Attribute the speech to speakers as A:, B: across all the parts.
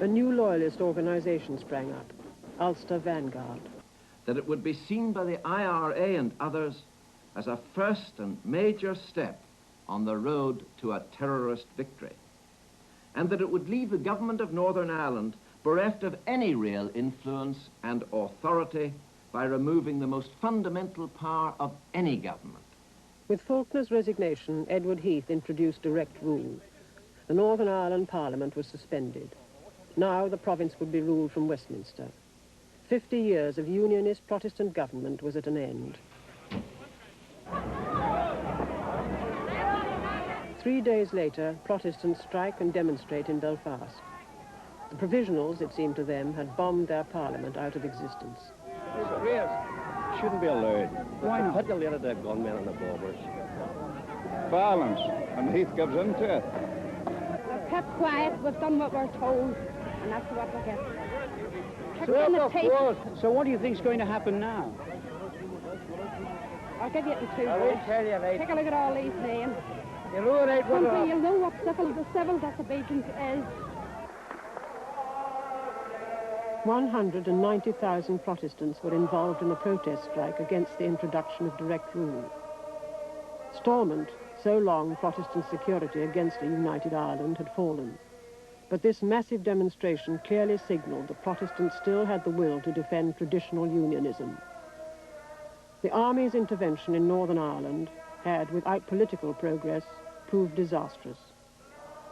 A: A new loyalist organisation sprang up, Ulster Vanguard.
B: That it would be seen by the IRA and others as a first and major step on the road to a terrorist victory, and that it would leave the government of Northern Ireland bereft of any real influence and authority by removing the most fundamental power of any government.
A: With Faulkner's resignation, Edward Heath introduced direct rule. The Northern Ireland Parliament was suspended. Now the province would be ruled from Westminster. 50 years of unionist Protestant government was at an end. 3 days later, Protestants strike and demonstrate in Belfast. The Provisionals, it seemed to them, had bombed their parliament out of existence.
C: Shouldn't be allowed. Why not? Put the letter to the gunmen and the bobbers.
D: Violence, and Heath gives in to it.
E: We've kept quiet, we've done what we're told, and that's what we get.
C: So what do you think's going to happen now?
E: I'll give you the two
C: I will
E: words.
C: tell you, right.
E: Take a look at all these names.
C: You'll know right what
E: Someday you'll know what the civil disobedience is.
A: 190,000 Protestants were involved in the protest strike against the introduction of direct rule. Stormont, so long Protestant security against a united Ireland, had fallen. But this massive demonstration clearly signalled that Protestants still had the will to defend traditional unionism. The army's intervention in Northern Ireland had, without political progress, proved disastrous.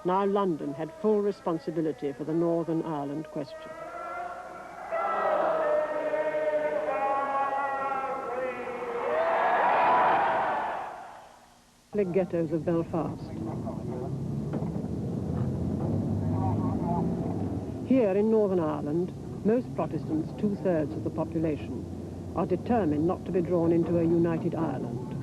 A: Now London had full responsibility for the Northern Ireland question. The ghettos of Belfast. Here in Northern Ireland, most Protestants, 2/3 of the population, are determined not to be drawn into a united Ireland.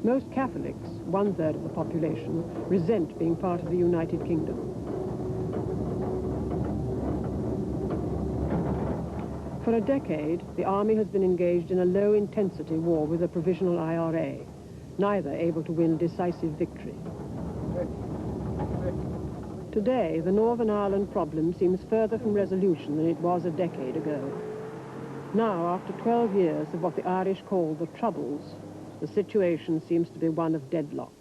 A: Most Catholics, 1/3 of the population, resent being part of the United Kingdom. For a decade, the army has been engaged in a low-intensity war with the Provisional IRA, neither able to win decisive victory. Today, the Northern Ireland problem seems further from resolution than it was a decade ago. Now, after 12 years of what the Irish call the Troubles, the situation seems to be one of deadlock.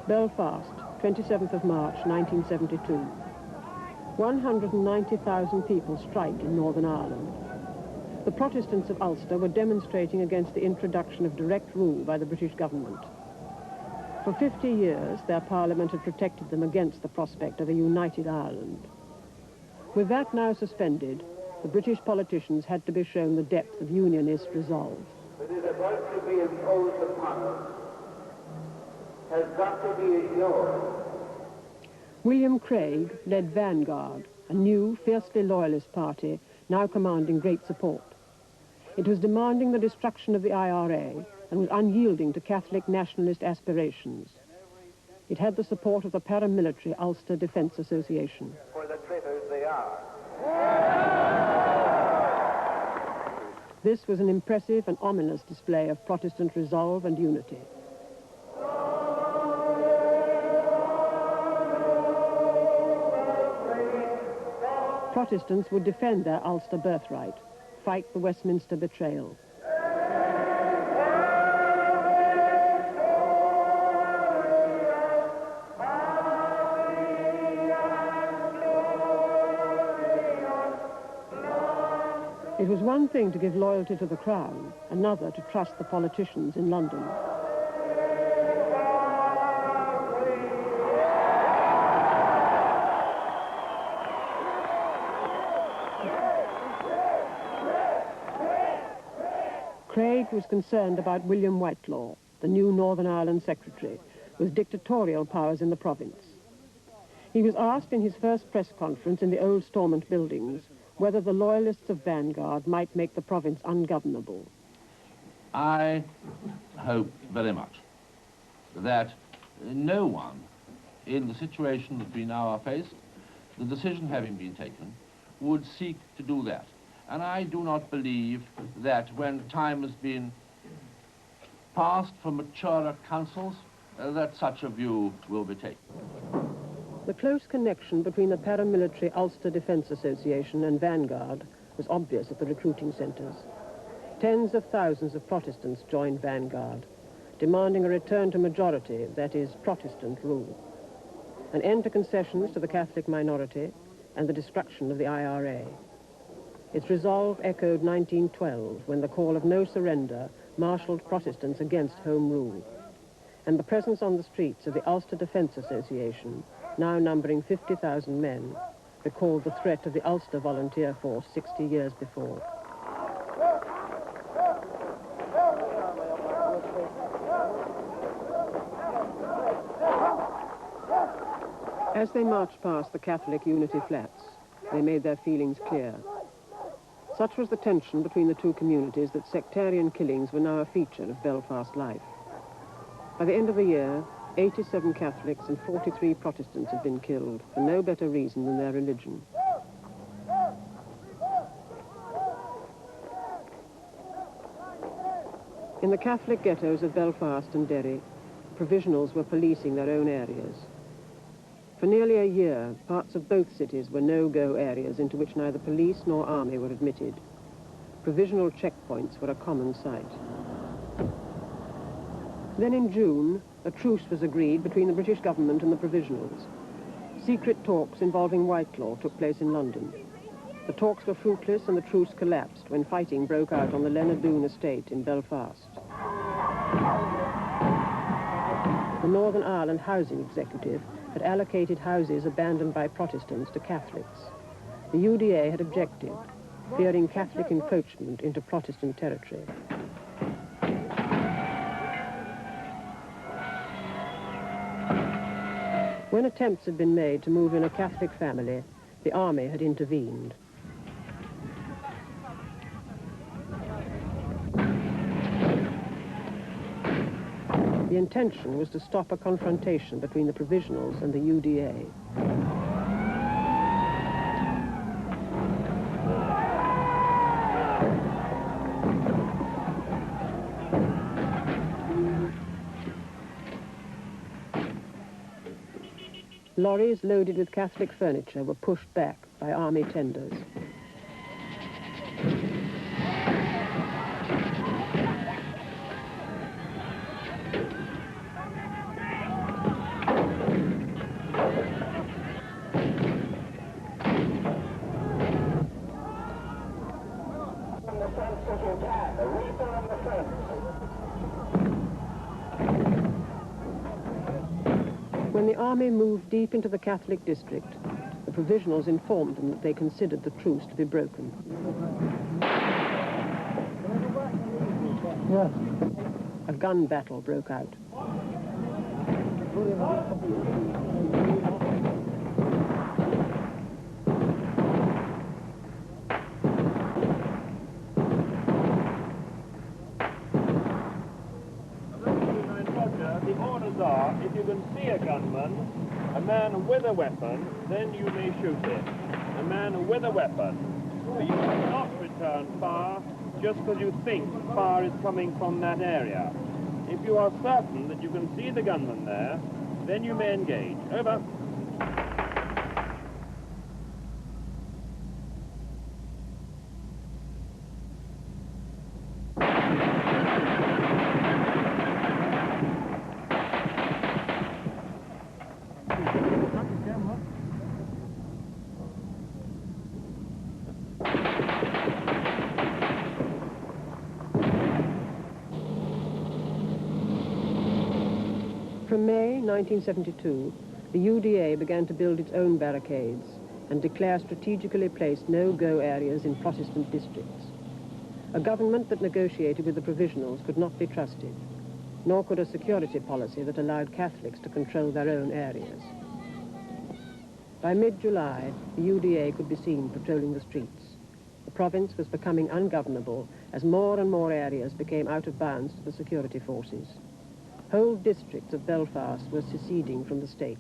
A: Belfast, 27th of March, 1972. 190,000 people strike in Northern Ireland. The Protestants of Ulster were demonstrating against the introduction of direct rule by the British government. For 50 years, their parliament had protected them against the prospect of a united Ireland. With that now suspended, the British politicians had to be shown the depth of unionist resolve.
F: It is about to be imposed upon us has got to be ignored.
A: William Craig led Vanguard, a new, fiercely loyalist party now commanding great support. It was demanding the destruction of the IRA and was unyielding to Catholic nationalist aspirations. It had the support of the paramilitary Ulster Defence Association.
F: For the traitors they are.
A: This was an impressive and ominous display of Protestant resolve and unity. Protestants would defend their Ulster birthright, fight the Westminster betrayal. It was one thing to give loyalty to the Crown, another to trust the politicians in London. Craig was concerned about William Whitelaw, the new Northern Ireland Secretary, with dictatorial powers in the province. He was asked in his first press conference in the old Stormont buildings whether the loyalists of Vanguard might make the province ungovernable.
G: I hope very much that no one in the situation that we now are faced, the decision having been taken, would seek to do that. And I do not believe that when time has been passed for maturer councils, that such a view will be taken.
A: The close connection between the paramilitary Ulster Defence Association and Vanguard was obvious at the recruiting centres. Tens of thousands of Protestants joined Vanguard, demanding a return to majority, that is, Protestant rule, an end to concessions to the Catholic minority, and the destruction of the IRA. Its resolve echoed 1912, when the call of no surrender marshalled Protestants against Home Rule, and the presence on the streets of the Ulster Defence Association, now numbering 50,000 men, recalled the threat of the Ulster Volunteer Force 60 years before. As they marched past the Catholic Unity Flats, they made their feelings clear. Such was the tension between the two communities that sectarian killings were now a feature of Belfast life. By the end of the year, 87 Catholics and 43 Protestants had been killed for no better reason than their religion. In the Catholic ghettos of Belfast and Derry, provisionals were policing their own areas. For nearly a year, parts of both cities were no-go areas into which neither police nor army were admitted. Provisional checkpoints were a common sight. Then in June, a truce was agreed between the British government and the provisionals. Secret talks involving Whitelaw took place in London. The talks were fruitless and the truce collapsed when fighting broke out on the Lenadoon estate in Belfast. The Northern Ireland Housing Executive had allocated houses abandoned by Protestants to Catholics. The UDA had objected, fearing Catholic encroachment into Protestant territory. When attempts had been made to move in a Catholic family, the army had intervened. The intention was to stop a confrontation between the provisionals and the UDA. Lorries loaded with Catholic furniture were pushed back by army tenders. When the army moved deep into the Catholic district, the provisionals informed them that they considered the truce to be broken. Yes. A gun battle broke out.
H: The orders are, if you can see a gunman, a man with a weapon, then you may shoot him. A man with a weapon. But you cannot return fire just because you think fire is coming from that area. If you are certain that you can see the gunman there, then you may engage. Over.
A: From May 1972, the UDA began to build its own barricades and declare strategically placed no-go areas in Protestant districts. A government that negotiated with the provisionals could not be trusted, nor could a security policy that allowed Catholics to control their own areas. By mid-July, the UDA could be seen patrolling the streets. The province was becoming ungovernable as more and more areas became out of bounds to the security forces. Whole districts of Belfast were seceding from the state.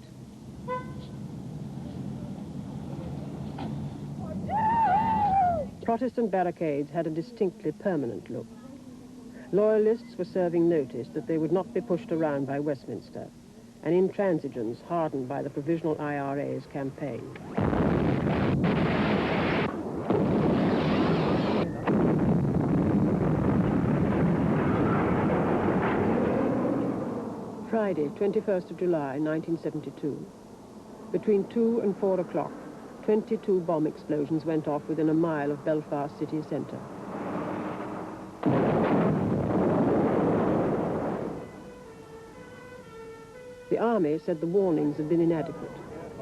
A: Protestant barricades had a distinctly permanent look. Loyalists were serving notice that they would not be pushed around by Westminster, an intransigence hardened by the Provisional IRA's campaign. Friday, 21st of July, 1972. Between 2 and 4 o'clock, 22 bomb explosions went off within a mile of Belfast city centre. The army said the warnings had been inadequate.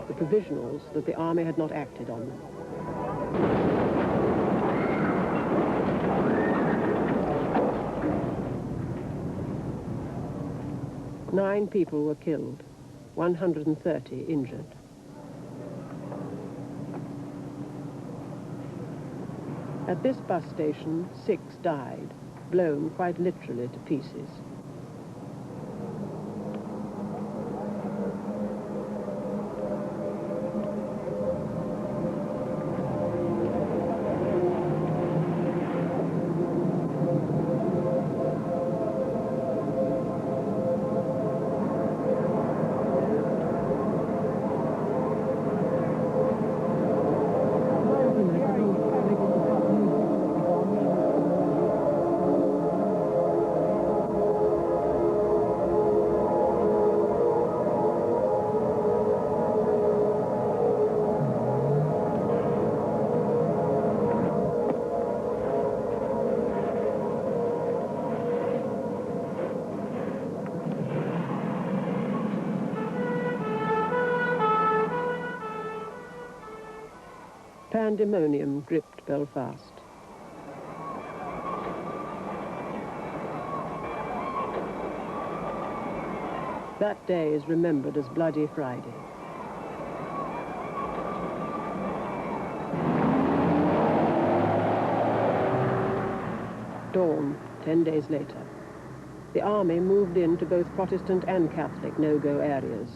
A: The provisionals that the army had not acted on them. Nine people were killed, 130 injured. At this bus station, 6 died, blown quite literally to pieces. Pandemonium gripped Belfast. That day is remembered as Bloody Friday. Dawn, 10 days later. The army moved into both Protestant and Catholic no-go areas.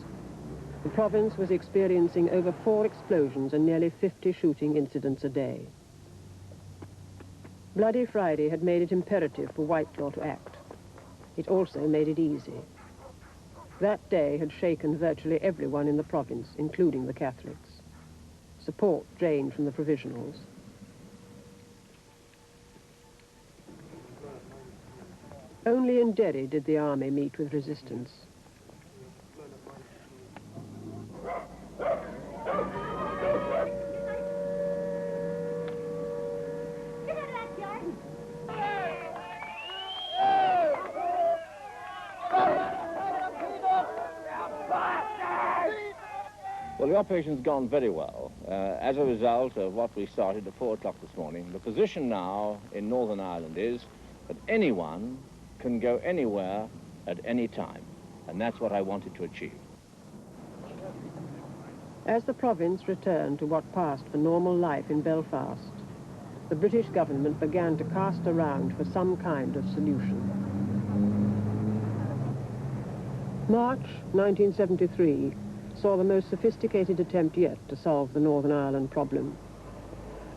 A: The province was experiencing over 4 explosions and nearly 50 shooting incidents a day. Bloody Friday had made it imperative for Whitelaw to act. It also made it easy. That day had shaken virtually everyone in the province, including the Catholics. Support drained from the provisionals. Only in Derry did the army meet with resistance.
C: Well, the operation's gone very well. As a result of what we started at 4 o'clock this morning, the position now in Northern Ireland is that anyone can go anywhere at any time. And that's what I wanted to achieve.
A: As the province returned to what passed for normal life in Belfast, the British government began to cast around for some kind of solution. March 1973 saw the most sophisticated attempt yet to solve the Northern Ireland problem.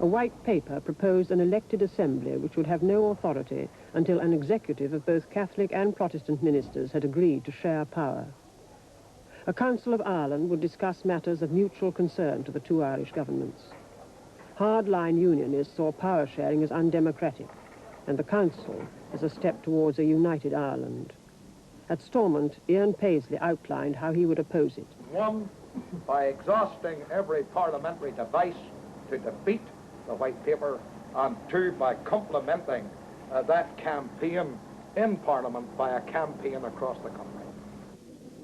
A: A white paper proposed an elected assembly which would have no authority until an executive of both Catholic and Protestant ministers had agreed to share power. A Council of Ireland would discuss matters of mutual concern to the two Irish governments. Hardline unionists saw power sharing as undemocratic, and the Council as a step towards a united Ireland. At Stormont, Ian Paisley outlined how he would oppose it.
I: 1, by exhausting every parliamentary device to defeat the white paper, and 2, by complementing that campaign in Parliament by a campaign across the country.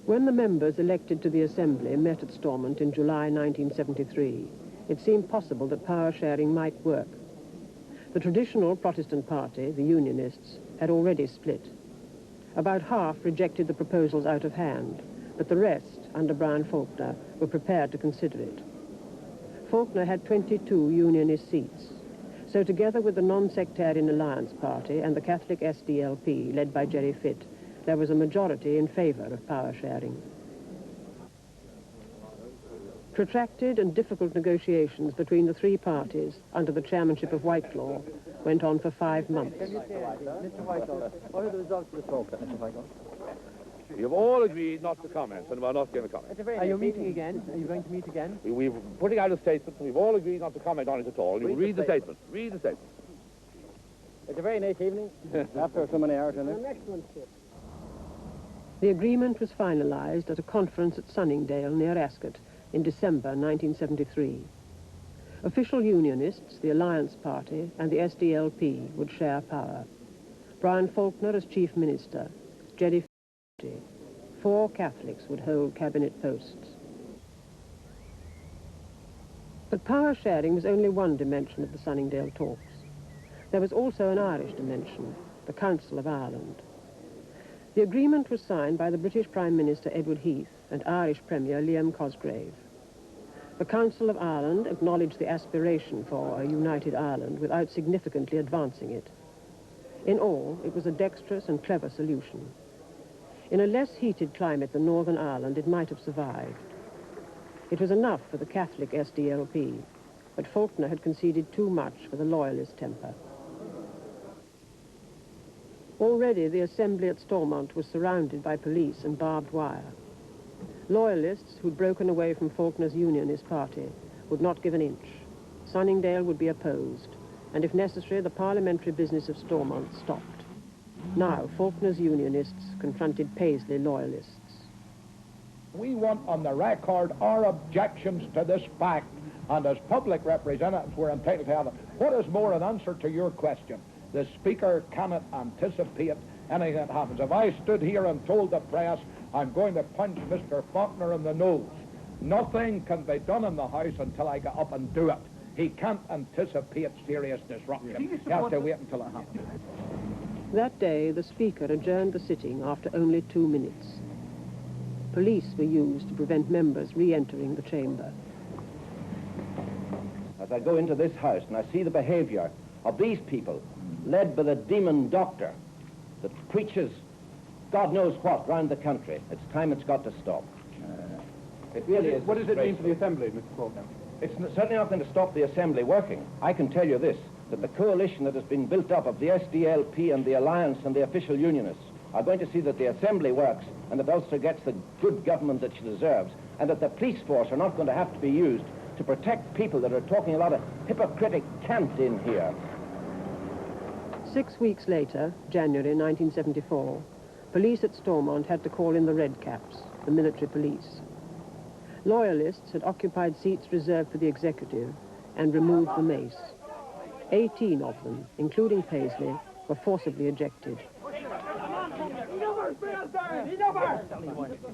A: When the members elected to the Assembly met at Stormont in July 1973, it seemed possible that power sharing might work. The traditional Protestant party, the Unionists, had already split. About half rejected the proposals out of hand, but the rest, under Brian Faulkner, were prepared to consider it. Faulkner had 22 Unionist seats, so together with the Non-Sectarian Alliance Party and the Catholic SDLP, led by Gerry Fitt, there was a majority in favour of power sharing. Protracted and difficult negotiations between the three parties under the chairmanship of Whitelaw went on for 5 months.
J: Mr. Whitehall, what are the results of the talk, Mr. Whitehall?
K: You've all agreed not to comment, and we're not going to comment.
J: Are you meeting again? Are you going to meet again?
K: We're putting out a statement, and we've all agreed not to comment on it at all. You read the statement. Read the statement.
J: It's a very nice evening, after so many hours in it.
A: The agreement was finalised at a conference at Sunningdale near Ascot in December 1973. Official unionists, the Alliance Party and the SDLP would share power. Brian Faulkner as Chief Minister, Jeddy 4 Catholics would hold cabinet posts. But power sharing was only one dimension of the Sunningdale talks. There was also an Irish dimension, the Council of Ireland. The agreement was signed by the British Prime Minister Edward Heath and Irish Premier Liam Cosgrave. The Council of Ireland acknowledged the aspiration for a united Ireland without significantly advancing it. In all, it was a dexterous and clever solution. In a less heated climate than Northern Ireland, it might have survived. It was enough for the Catholic SDLP, but Faulkner had conceded too much for the loyalist temper. Already the assembly at Stormont was surrounded by police and barbed wire. Loyalists who'd broken away from Faulkner's unionist party would not give an inch. Sunningdale would be opposed, and if necessary, the parliamentary business of Stormont stopped. Now, Faulkner's unionists confronted Paisley loyalists.
I: We want on the record our objections to this fact, and as public representatives we're entitled to have it. What is more, an answer to your question? The Speaker cannot anticipate anything that happens. If I stood here and told the press I'm going to punch Mr. Faulkner in the nose, nothing can be done in the House until I get up and do it. He can't anticipate serious disruption. You have to wait until it happens.
A: That day, the Speaker adjourned the sitting after only 2 minutes. Police were used to prevent members re-entering the chamber.
B: As I go into this House and I see the behavior of these people, led by the demon doctor that preaches God knows what round the country, it's time it's got to stop. It really is.
D: What does it mean for the Assembly, Mr. Faulkner?
B: It's certainly not going to stop the Assembly working. I can tell you this, that the coalition that has been built up of the SDLP and the Alliance and the official unionists are going to see that the Assembly works and that Ulster gets the good government that she deserves, and that the police force are not going to have to be used to protect people that are talking a lot of hypocritic cant in here.
A: 6 weeks later, January 1974, police at Stormont had to call in the Redcaps, the military police. Loyalists had occupied seats reserved for the executive and removed the mace. 18 of them, including Paisley, were forcibly ejected.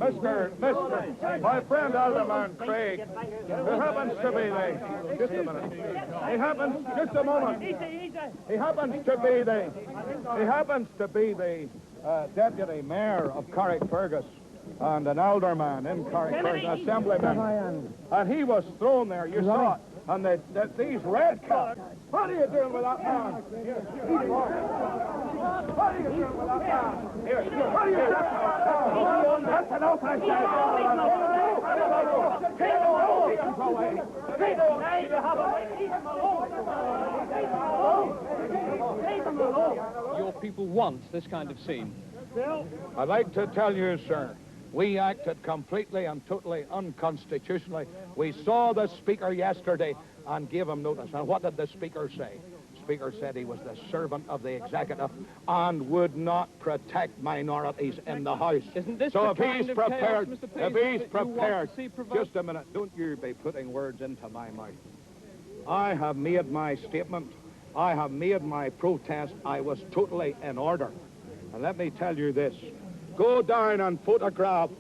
D: Mr. My friend Alderman Craig, who happens to be the... Just a minute. He happens... Just a moment. He happens to be the deputy mayor of Carrickfergus and an alderman in Carrickfergus, assemblyman. And he was thrown there, you saw it. And these Redcaps, what are you doing with that man? What are you doing with that man? Here, what are you doing? That's enough, I
J: said. Your people want this kind of scene.
I: I'd like to tell you, sir, we acted completely and totally unconstitutionally. We saw the Speaker yesterday and gave him notice. And what did the Speaker say? The Speaker said he was the servant of the executive and would not protect minorities in the House.
J: Isn't this
I: so
J: the kind of chaos, Mr. Paisley,
I: if he's prepared, just a minute, don't you be putting words into my mouth. I have made my statement. I have made my protest. I was totally in order. And let me tell you this. Go down and photograph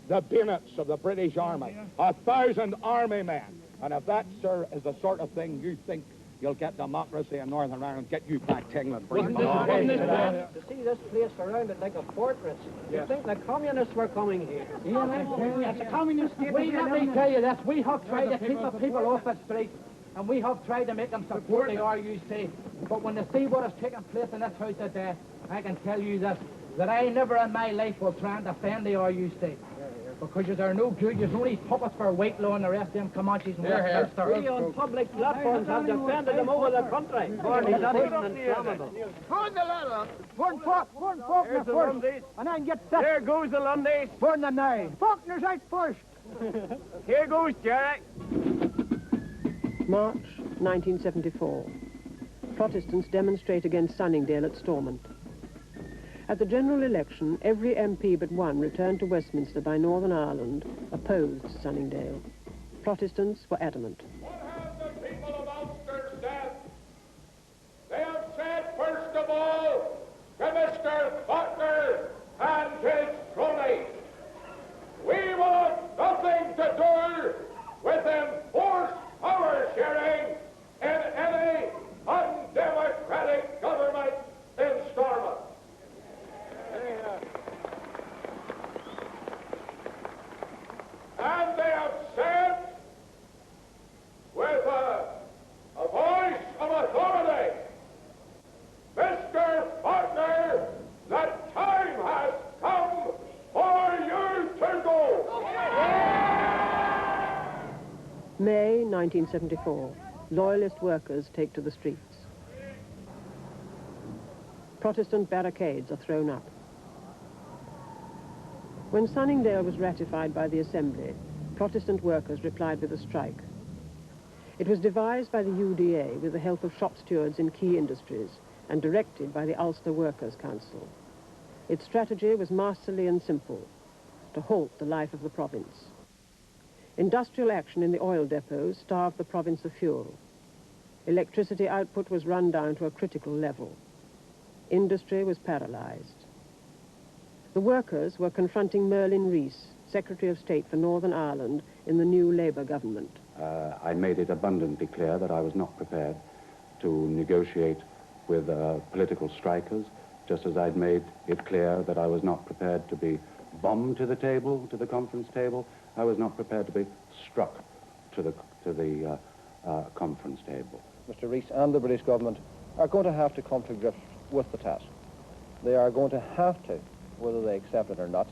I: the bayonets of the British Army. 1,000 army men. And if that, sir, is the sort of thing you think you'll get democracy in Northern Ireland, get you back to England.
J: To see this place surrounded like a fortress, you think the communists were coming here.
L: It's a communist state. Let me tell you this, we have tried to keep the people off the street, and we have tried to make them support the RUC. But when they see what has taken place in this house today, I can tell you this, that I never in my life will try and defend the RUC. Because you're no good, you're only puppets for Whitelaw and the rest of them Comanches and Westminster.
J: We on public platforms have defended them over the country. Barney's not even inflammable.
D: Burn the ladder!
J: Burn Faulkner first, and then get set.
H: There goes the Lundies.
J: Burn the nine. Faulkner's out first.
H: Here goes Jack.
A: March 1974. Protestants demonstrate against Sunningdale at Stormont. At the general election, every MP but one returned to Westminster by Northern Ireland opposed Sunningdale. Protestants were adamant.
D: What have the people of Ulster said? They have said, first of all, to Mr. Faulkner and his cronies, we want nothing to do with enforced power sharing in any undemocratic government in Stormont. And they have said, with a voice of authority, Mr. Faulkner, the time has come for you to go.
A: May 1974. Loyalist workers take to the streets. Protestant barricades are thrown up. When Sunningdale was ratified by the Assembly, Protestant workers replied with a strike. It was devised by the UDA with the help of shop stewards in key industries and directed by the Ulster Workers' Council. Its strategy was masterly and simple, to halt the life of the province. Industrial action in the oil depots starved the province of fuel. Electricity output was run down to a critical level. Industry was paralyzed. The workers were confronting Merlin Rees, Secretary of State for Northern Ireland in the new Labour government.
M: I made it abundantly clear that I was not prepared to negotiate with political strikers, just as I'd made it clear that I was not prepared to be bombed to the table, to the conference table. I was not prepared to be struck to the conference table.
N: Mr. Rees and the British government are going to have to come to grips with the task. They are going to have to, whether they accept it or not,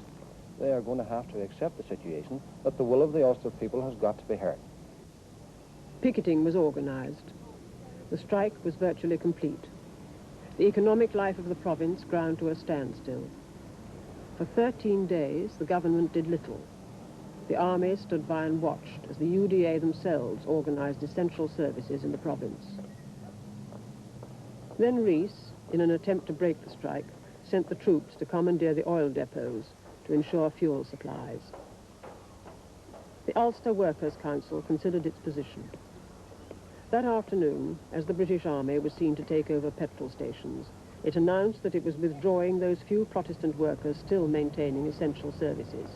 N: they are going to have to accept the situation that the will of the Ulster people has got to be heard.
A: Picketing was organized. The strike was virtually complete. The economic life of the province ground to a standstill. For 13 days, the government did little. The army stood by and watched as the UDA themselves organized essential services in the province. Then Rees, in an attempt to break the strike, sent the troops to commandeer the oil depots to ensure fuel supplies. The Ulster Workers' Council considered its position. That afternoon, as the British Army was seen to take over petrol stations, it announced that it was withdrawing those few Protestant workers still maintaining essential services.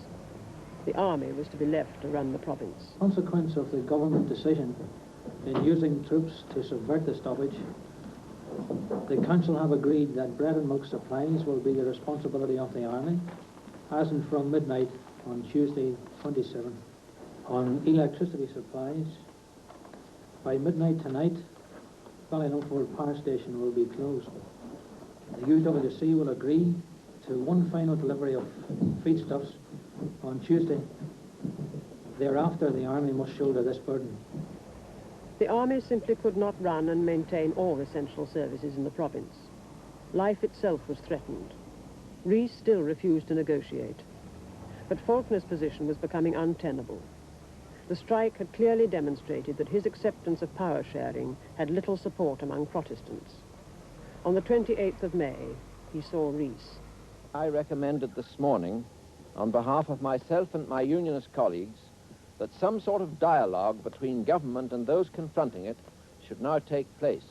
A: The army was to be left to run the province.
O: Consequence of the government decision in using troops to subvert the stoppage, the council have agreed that bread and milk supplies will be the responsibility of the army, as in from midnight on Tuesday 27th. On electricity supplies, by midnight tonight, Ballynunfold Power Station will be closed. The UWC will agree to one final delivery of feedstuffs on Tuesday. Thereafter, the army must shoulder this burden.
A: The army simply could not run and maintain all essential services in the province. Life itself was threatened. Rees still refused to negotiate. But Faulkner's position was becoming untenable. The strike had clearly demonstrated that his acceptance of power sharing had little support among Protestants. On the 28th of May, he saw Rees.
C: I recommended this morning, on behalf of myself and my unionist colleagues, that some sort of dialogue between government and those confronting it should now take place.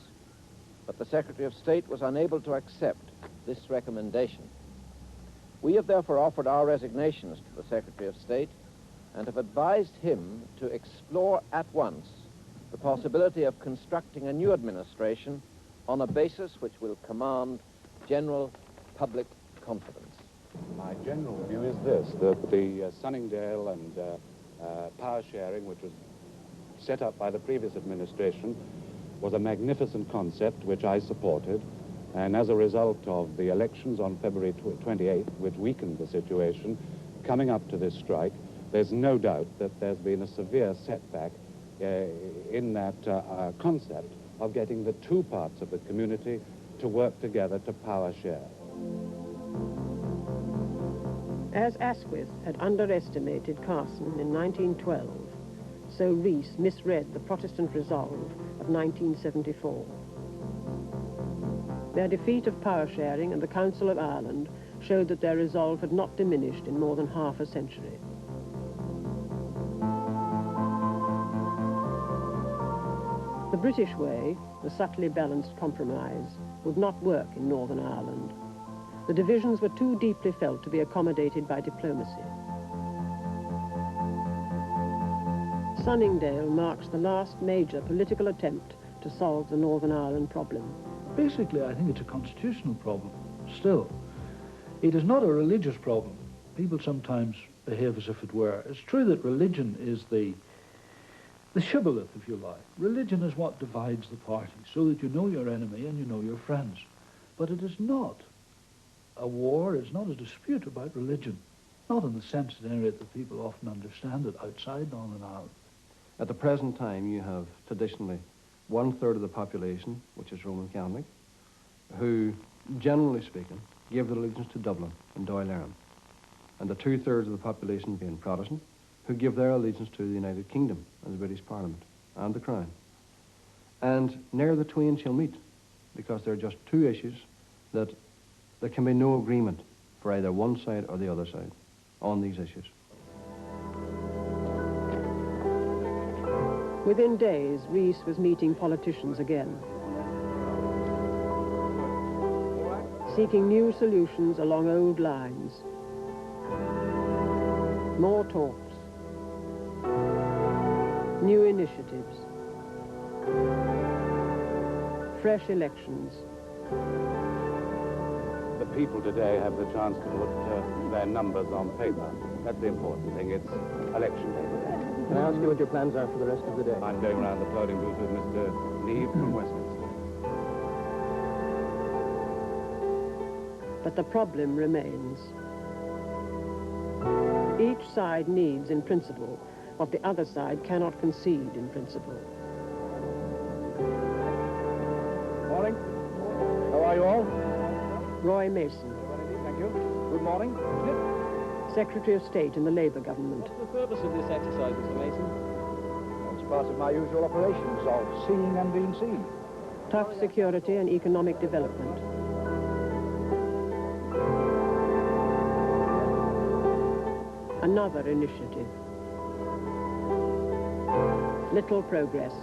C: But the Secretary of State was unable to accept this recommendation. We have therefore offered our resignations to the Secretary of State and have advised him to explore at once the possibility of constructing a new administration on a basis which will command general public confidence.
M: My general view is this, that the Sunningdale and power sharing, which was set up by the previous administration, was a magnificent concept which I supported, and as a result of the elections on February 28th, which weakened the situation, coming up to this strike, There's no doubt that there's been a severe setback in that concept of getting the two parts of the community to work together to power share.
A: As Asquith had underestimated Carson in 1912, so Rees misread the Protestant resolve of 1974. Their defeat of power sharing and the Council of Ireland showed that their resolve had not diminished in more than half a century. The British way, the subtly balanced compromise, would not work in Northern Ireland. The divisions were too deeply felt to be accommodated by diplomacy. Sunningdale marks the last major political attempt to solve the Northern Ireland problem.
P: Basically, I think it's a constitutional problem, still. It is not a religious problem. People sometimes behave as if it were. It's true that religion is the shibboleth, if you like. Religion is what divides the party, so that you know your enemy and you know your friends. But it is not a war, it's not a dispute about religion. Not in the sensitive area that people often understand it outside Northern Ireland.
Q: At the present time, you have traditionally 1/3 of the population, which is Roman Catholic, who, generally speaking, give their allegiance to Dublin and Dáil Éireann, and the 2/3 of the population being Protestant, who give their allegiance to the United Kingdom and the British Parliament and the Crown. And ne'er the twain shall meet, because there are just two issues that there can be no agreement for either one side or the other side on these issues.
A: Within days, Rees was meeting politicians again, seeking new solutions along old lines. More talks, new initiatives, fresh elections.
M: The people today have the chance to put their numbers on paper. That's the important thing. It's election day.
N: Can I ask you what your plans are for the rest of the day?
M: I'm going around the voting booth with Mr. Neave from Westminster.
A: But the problem remains. Each side needs, in principle, what the other side cannot concede in principle.
N: Morning. How are you all?
A: Roy Mason.
N: Thank you. Good morning.
A: Secretary of State in the Labour government.
N: What's the purpose of this exercise, Mr. Mason? It's part of my usual operations of seeing and being seen.
A: Tough security and economic development. Another initiative. Little progress.